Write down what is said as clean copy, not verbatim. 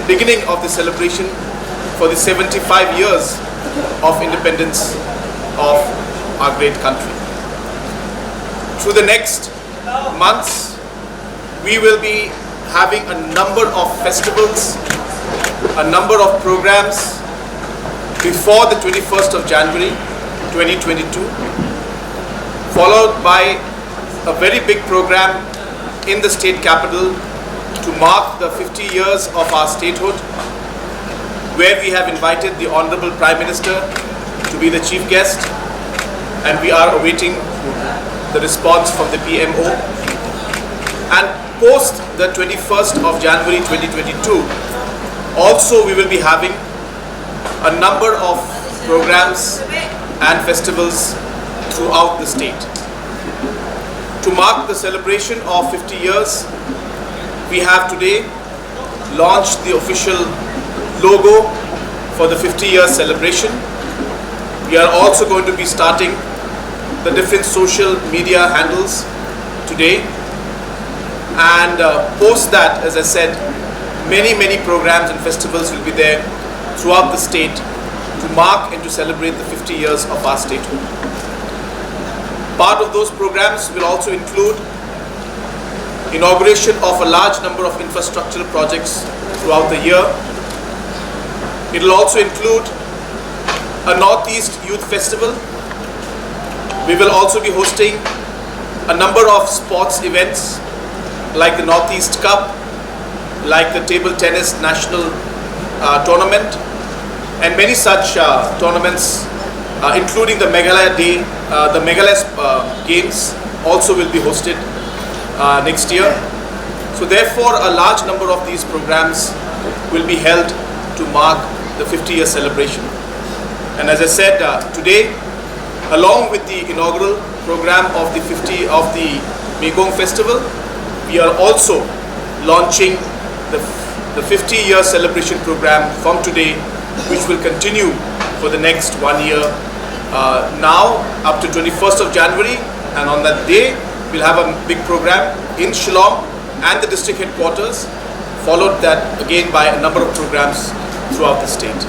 beginning of the celebration for the 75 years of independence of our great country. Through the next months, we will be having a number of festivals, a number of programs before the 21st of January 2022, followed by a very big program in the state capital to mark the 50 years of our statehood, where we have invited the Honorable Prime Minister to be the chief guest, and we are awaiting the response from the PMO. And post the 21st of January 2022, also we will be having a number of programs and festivals throughout the state. To mark the celebration of 50 years, we have today launched the official logo for the 50-year celebration. We are also going to be starting the different social media handles today. And post that, as I said, many programs and festivals will be there throughout the state to mark and to celebrate the 50 years of our statehood. Part of those programs will also include inauguration of a large number of infrastructural projects throughout the year. It will also include a Northeast Youth Festival. We will also be hosting a number of sports events like the Northeast Cup, like the Table Tennis National Tournament, and many such tournaments, including the Meghalaya Day, the Meghalaya Games also will be hosted next year. So therefore, a large number of these programs will be held to mark the 50-year celebration. And as I said, today, along with the inaugural program of the Megong Festival, we are also launching the 50-year celebration program from today, which will continue for the next 1 year, now up to 21st of January, and on that day we'll have a big program in Shillong and the district headquarters, followed that again by a number of programs throughout the state.